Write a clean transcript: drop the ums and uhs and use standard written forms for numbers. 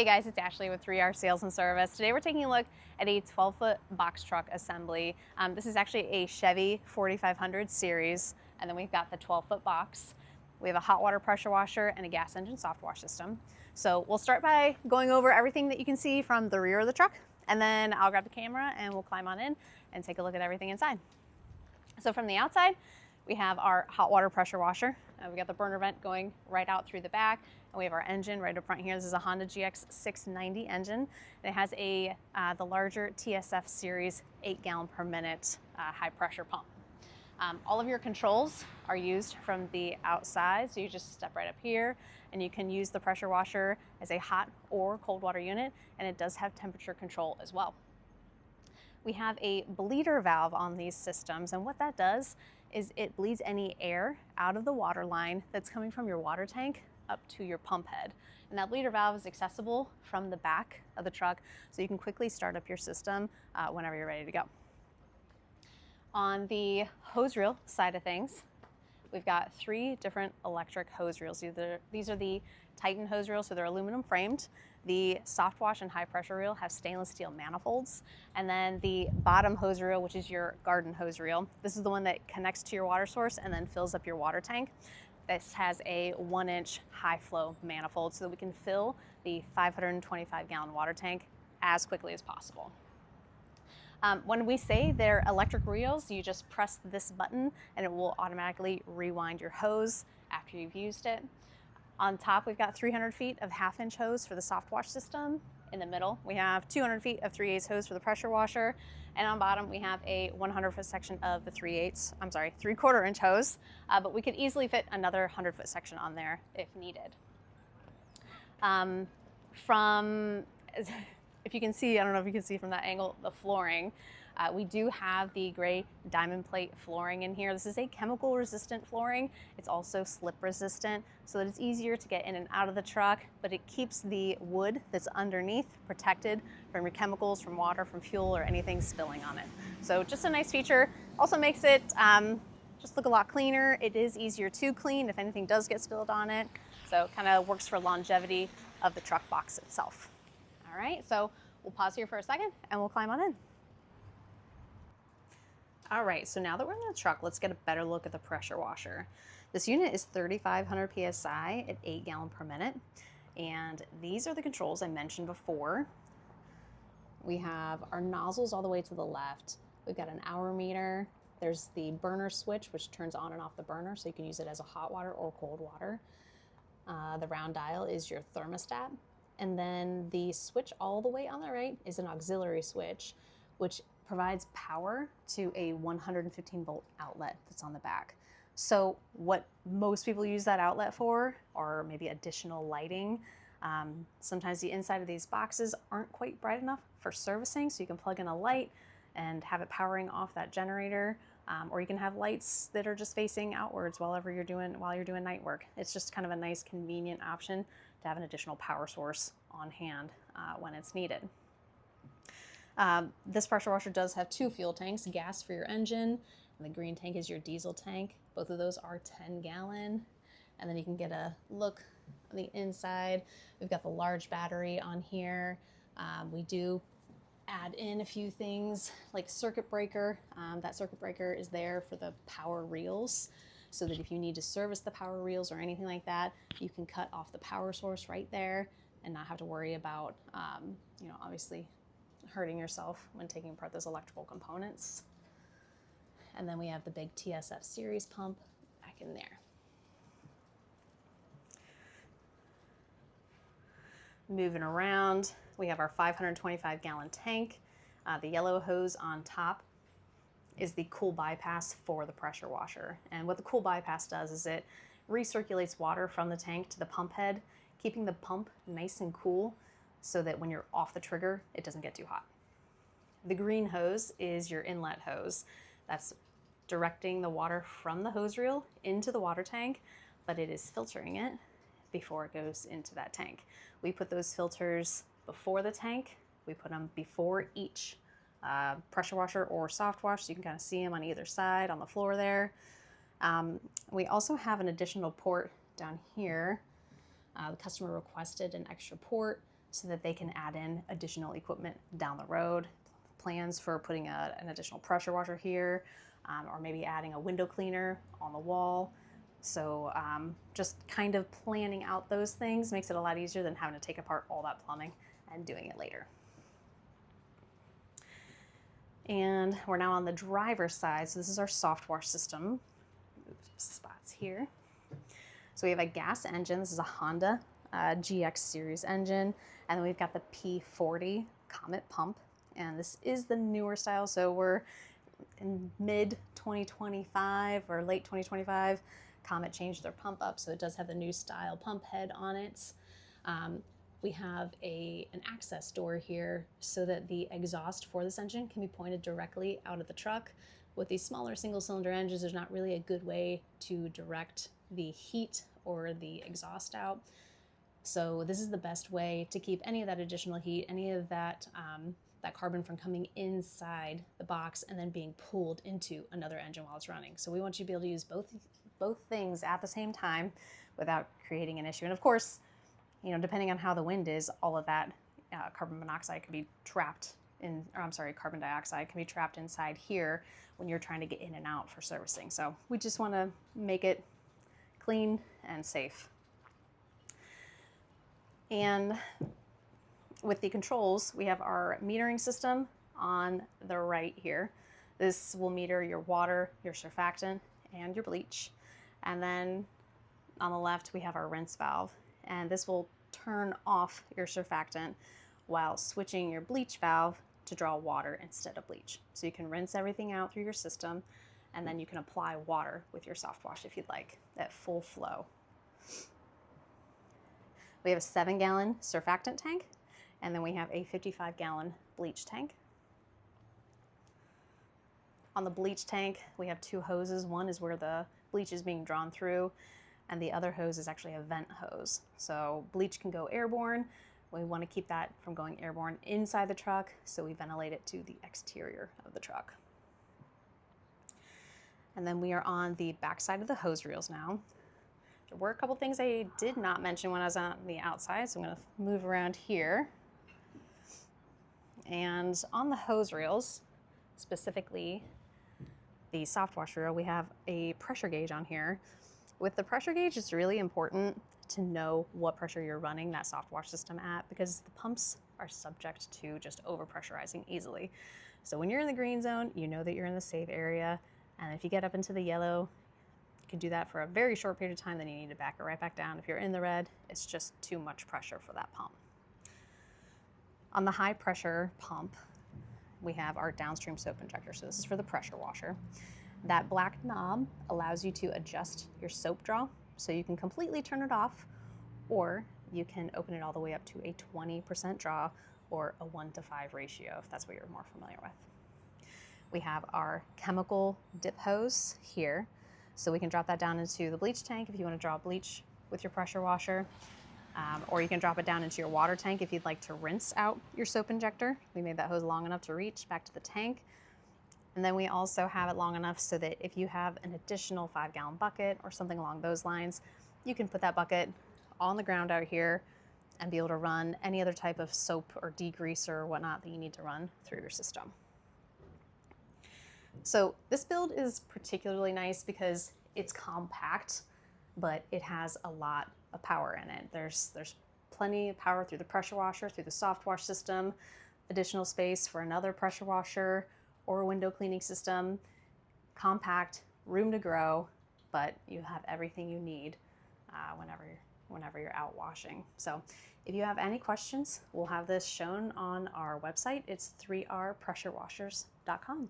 Hey guys, it's Ashley with 3R Sales and Service. Today we're taking a look at a 12-foot box truck assembly. This is actually a Chevy 4500 series, and then we've got the 12-foot box. We have a hot water pressure washer and a gas engine Softwash system. So we'll start by going over everything that you can see from the rear of the truck, and then I'll grab the camera and we'll climb on in and take a look at everything inside. So from the outside, we have our hot water pressure washer. We've got the burner vent going right out through the back, and we have our engine right up front here. This is a Honda GX 690 engine, and it has the larger TSF series 8-gallon per minute high pressure pump. All of your controls are used from the outside, so you just step right up here, and you can use the pressure washer as a hot or cold water unit, and it does have temperature control as well. We have a bleeder valve on these systems, and what that does is it bleeds any air out of the water line that's coming from your water tank up to your pump head. And that bleeder valve is accessible from the back of the truck, so you can quickly start up your system whenever you're ready to go. On the hose reel side of things, we've got 3 different electric hose reels. These are the Titan hose reels, so they're aluminum framed. The Softwash and high pressure reel have stainless steel manifolds. And then the bottom hose reel, which is your garden hose reel, this is the one that connects to your water source and then fills up your water tank. This has a 1-inch high flow manifold so that we can fill the 525-gallon water tank as quickly as possible. When we say they're electric reels, you just press this button and it will automatically rewind your hose after you've used it. On top, we've got 300 feet of 1/2-inch hose for the Softwash system. In the middle, we have 200 feet of 3/8 hose for the pressure washer. And on bottom, we have a 100-foot section of the 3/4-inch hose, but we could easily fit another 100-foot section on there if needed. If you can see, I don't know if you can see from that angle, the flooring. We do have the gray diamond plate flooring in here. This is a chemical resistant flooring. It's also slip resistant, so that it's easier to get in and out of the truck, but it keeps the wood that's underneath protected from your chemicals, from water, from fuel, or anything spilling on it. So just a nice feature. Also makes it just look a lot cleaner. It is easier to clean if anything does get spilled on it. So it kind of works for longevity of the truck box itself. All right, so we'll pause here for a second and we'll climb on in. All right, so now that we're in the truck, let's get a better look at the pressure washer. This unit is 3,500 PSI at 8-gallon per minute. And these are the controls I mentioned before. We have our nozzles all the way to the left. We've got an hour meter. There's the burner switch, which turns on and off the burner, so you can use it as a hot water or cold water. The round dial is your thermostat. And then the switch all the way on the right is an auxiliary switch, which provides power to a 115-volt outlet that's on the back. So what most people use that outlet for are maybe additional lighting. Sometimes the inside of these boxes aren't quite bright enough for servicing, so you can plug in a light and have it powering off that generator. Or you can have lights that are just facing outwards while you're doing night work. It's just kind of a nice convenient option to have an additional power source on hand when it's needed. This pressure washer does have 2 fuel tanks, gas for your engine, and the green tank is your diesel tank. Both of those are 10-gallon. And then you can get a look on the inside. We've got the large battery on here. We do add in a few things like circuit breaker. That circuit breaker is there for the power reels, so that if you need to service the power reels or anything like that, you can cut off the power source right there and not have to worry about, obviously hurting yourself when taking apart those electrical components. And then we have the big TSF series pump back in there. Moving around, we have our 525-gallon tank. The yellow hose on top is the cool bypass for the pressure washer. And what the cool bypass does is it recirculates water from the tank to the pump head, keeping the pump nice and cool so that when you're off the trigger, it doesn't get too hot. The green hose is your inlet hose. That's directing the water from the hose reel into the water tank, but it is filtering it before it goes into that tank. We put those filters before the tank. We put them before each pressure washer or Softwash, so you can kind of see them on either side on the floor there. We also have an additional port down here. The customer requested an extra port so that they can add in additional equipment down the road. Plans for putting an additional pressure washer here, or maybe adding a window cleaner on the wall. So just kind of planning out those things makes it a lot easier than having to take apart all that plumbing and doing it later. And we're now on the driver's side. So this is our Softwash system. Move spots here. So we have a gas engine. This is a Honda GX series engine. And then we've got the P40 Comet pump. And this is the newer style. So we're in mid 2025 or late 2025. Comet changed their pump up, so it does have the new style pump head on it. We have an access door here so that the exhaust for this engine can be pointed directly out of the truck. With these smaller single-cylinder engines, there's not really a good way to direct the heat or the exhaust out. So this is the best way to keep any of that additional heat, any of that that carbon from coming inside the box and then being pulled into another engine while it's running. So we want you to be able to use both things at the same time without creating an issue. And of course, you know, depending on how the wind is, all of that carbon monoxide can be trapped in, or I'm sorry, carbon dioxide can be trapped inside here when you're trying to get in and out for servicing. So we just want to make it clean and safe. And with the controls, we have our metering system on the right here. This will meter your water, your surfactant, and your bleach. And then on the left, we have our rinse valve. And this will turn off your surfactant while switching your bleach valve to draw water instead of bleach. So you can rinse everything out through your system, and then you can apply water with your Softwash if you'd like, at full flow. We have a 7-gallon surfactant tank, and then we have a 55-gallon bleach tank. On the bleach tank, we have 2 hoses. One is where the bleach is being drawn through, and the other hose is actually a vent hose. So bleach can go airborne. We want to keep that from going airborne inside the truck, so we ventilate it to the exterior of the truck. And then we are on the back side of the hose reels now. There were a couple things I did not mention when I was on the outside, so I'm going to move around here. And on the hose reels, specifically the Softwash reel, we have a pressure gauge on here. With the pressure gauge, it's really important to know what pressure you're running that Softwash system at, because the pumps are subject to just overpressurizing easily. So when you're in the green zone, you know that you're in the safe area. And if you get up into the yellow, you can do that for a very short period of time, then you need to back it right back down. If you're in the red, it's just too much pressure for that pump. On the high pressure pump, we have our downstream soap injector. So this is for the pressure washer. That black knob allows you to adjust your soap draw. So you can completely turn it off, or you can open it all the way up to a 20% draw or a 1:5 ratio, if that's what you're more familiar with. We have our chemical dip hose here. So we can drop that down into the bleach tank if you want to draw bleach with your pressure washer. Or you can drop it down into your water tank if you'd like to rinse out your soap injector. We made that hose long enough to reach back to the tank. And then we also have it long enough so that if you have an additional 5-gallon bucket or something along those lines, you can put that bucket on the ground out here and be able to run any other type of soap or degreaser or whatnot that you need to run through your system. So this build is particularly nice because it's compact, but it has a lot of power in it. There's plenty of power through the pressure washer, through the Softwash system, additional space for another pressure washer or a window cleaning system. Compact, room to grow, but you have everything you need whenever you're out washing. So if you have any questions, we'll have this shown on our website. It's 3rpressurewashers.com.